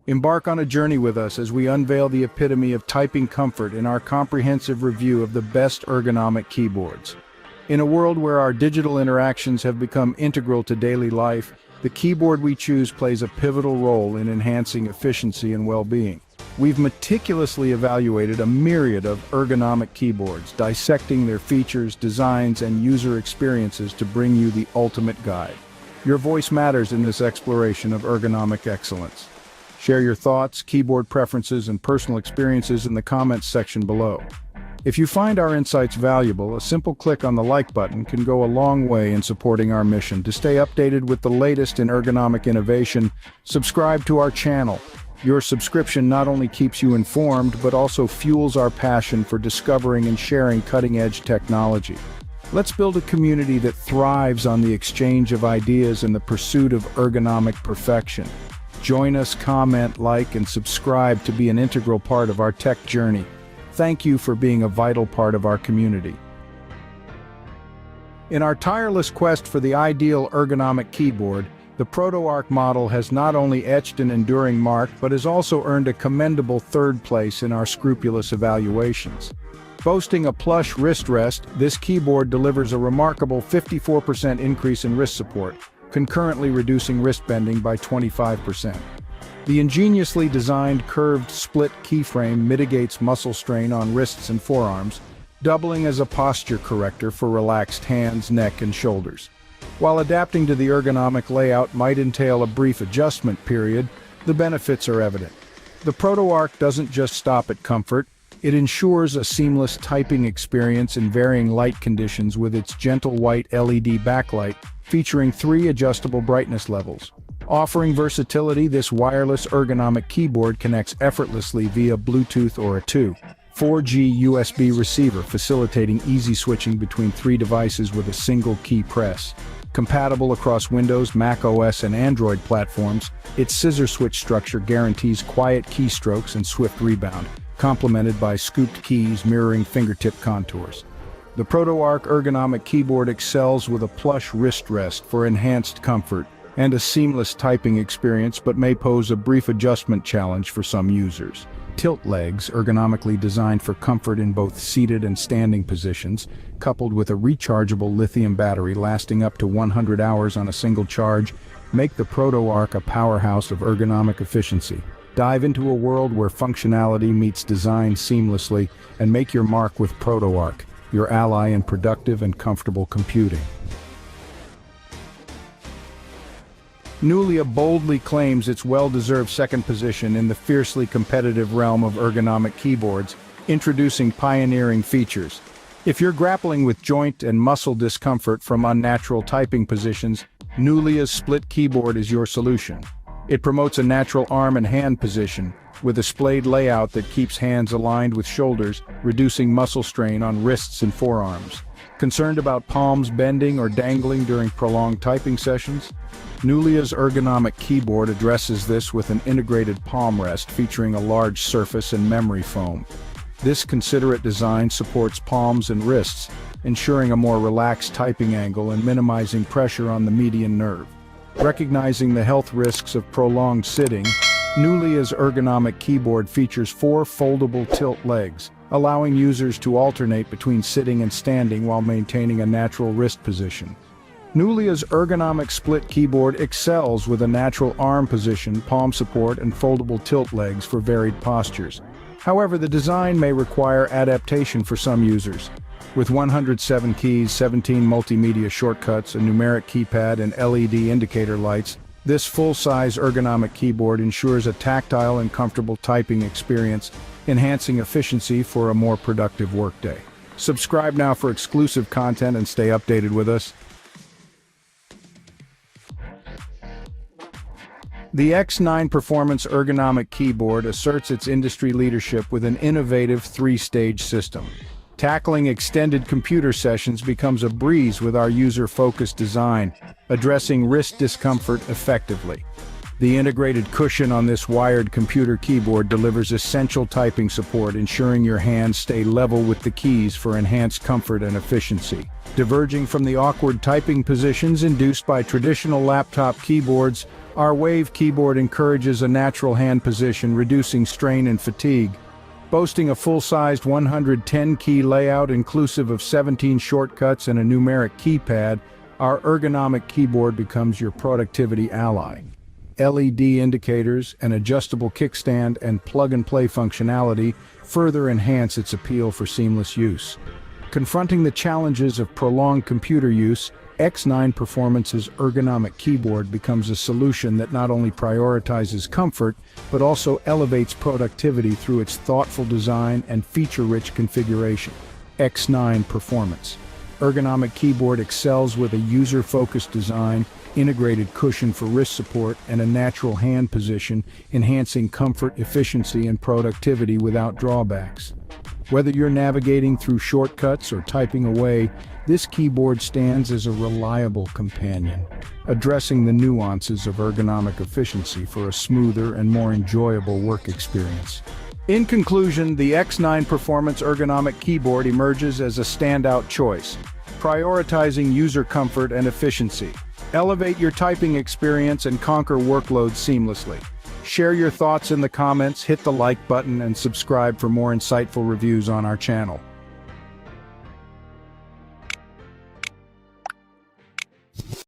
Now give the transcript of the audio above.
Embark on a journey with us as we unveil the epitome of typing comfort in our comprehensive review of the best ergonomic keyboards. In a world where our digital interactions have become integral to daily life, the keyboard we choose plays a pivotal role in enhancing efficiency and well-being. We've meticulously evaluated a myriad of ergonomic keyboards, dissecting their features, designs, and user experiences to bring you the ultimate guide. Your voice matters in this exploration of ergonomic excellence. Share your thoughts, keyboard preferences, and personal experiences in the comments section below. If you find our insights valuable, a simple click on the like button can go a long way in supporting our mission. To stay updated with the latest in ergonomic innovation, subscribe to our channel. Your subscription not only keeps you informed, but also fuels our passion for discovering and sharing cutting-edge technology. Let's build a community that thrives on the exchange of ideas and the pursuit of ergonomic perfection. Join us, comment, like, and subscribe to be an integral part of our tech journey. Thank you for being a vital part of our community. In our tireless quest for the ideal ergonomic keyboard, the ProtoArc model has not only etched an enduring mark, but has also earned a commendable third place in our scrupulous evaluations. Boasting a plush wrist rest, this keyboard delivers a remarkable 54% increase in wrist support, concurrently reducing wrist bending by 25%. The ingeniously designed curved split keyframe mitigates muscle strain on wrists and forearms, doubling as a posture corrector for relaxed hands, neck, and shoulders. While adapting to the ergonomic layout might entail a brief adjustment period, the benefits are evident. The ProtoArc doesn't just stop at comfort, it ensures a seamless typing experience in varying light conditions with its gentle white LED backlight, featuring 3 adjustable brightness levels. Offering versatility, this wireless ergonomic keyboard connects effortlessly via Bluetooth or a 2.4G USB receiver, facilitating easy switching between 3 devices with a single key press. Compatible across Windows, Mac OS, and Android platforms, its scissor switch structure guarantees quiet keystrokes and swift rebound, complemented by scooped keys mirroring fingertip contours. The ProtoArc ergonomic keyboard excels with a plush wrist rest for enhanced comfort and a seamless typing experience, but may pose a brief adjustment challenge for some users. Tilt legs, ergonomically designed for comfort in both seated and standing positions, coupled with a rechargeable lithium battery lasting up to 100 hours on a single charge, make the ProtoArc a powerhouse of ergonomic efficiency. Dive into a world where functionality meets design seamlessly and make your mark with ProtoArc, your ally in productive and comfortable computing. Nulea boldly claims its well-deserved second position in the fiercely competitive realm of ergonomic keyboards, introducing pioneering features. If you're grappling with joint and muscle discomfort from unnatural typing positions, Nulea's split keyboard is your solution. It promotes a natural arm and hand position, with a splayed layout that keeps hands aligned with shoulders, reducing muscle strain on wrists and forearms. Concerned about palms bending or dangling during prolonged typing sessions? Nulea's ergonomic keyboard addresses this with an integrated palm rest featuring a large surface and memory foam. This considerate design supports palms and wrists, ensuring a more relaxed typing angle and minimizing pressure on the median nerve. Recognizing the health risks of prolonged sitting, Nulea's ergonomic keyboard features 4 foldable tilt legs, allowing users to alternate between sitting and standing while maintaining a natural wrist position. Nulea's ergonomic split keyboard excels with a natural arm position, palm support, and foldable tilt legs for varied postures. However, the design may require adaptation for some users. With 107 keys, 17 multimedia shortcuts, a numeric keypad, and LED indicator lights, this full-size ergonomic keyboard ensures a tactile and comfortable typing experience, enhancing efficiency for a more productive workday. Subscribe now for exclusive content and stay updated with us. The X9 Performance ergonomic keyboard asserts its industry leadership with an innovative 3-stage system. Tackling extended computer sessions becomes a breeze with our user-focused design, addressing wrist discomfort effectively. The integrated cushion on this wired computer keyboard delivers essential typing support, ensuring your hands stay level with the keys for enhanced comfort and efficiency. Diverging from the awkward typing positions induced by traditional laptop keyboards, Our Wave keyboard encourages a natural hand position, reducing strain and fatigue. Boasting a full-sized 110-key layout inclusive of 17 shortcuts and a numeric keypad, our ergonomic keyboard becomes your productivity ally. LED indicators, an adjustable kickstand, and plug-and-play functionality further enhance its appeal for seamless use. Confronting the challenges of prolonged computer use, X9 Performance's ergonomic keyboard becomes a solution that not only prioritizes comfort, but also elevates productivity through its thoughtful design and feature-rich configuration. X9 Performance. Ergonomic keyboard excels with a user-focused design, integrated cushion for wrist support, and a natural hand position, enhancing comfort, efficiency, and productivity without drawbacks. Whether you're navigating through shortcuts or typing away, this keyboard stands as a reliable companion, addressing the nuances of ergonomic efficiency for a smoother and more enjoyable work experience. In conclusion, the X9 Performance ergonomic keyboard emerges as a standout choice, prioritizing user comfort and efficiency. Elevate your typing experience and conquer workloads seamlessly. Share your thoughts in the comments, hit the like button, and subscribe for more insightful reviews on our channel.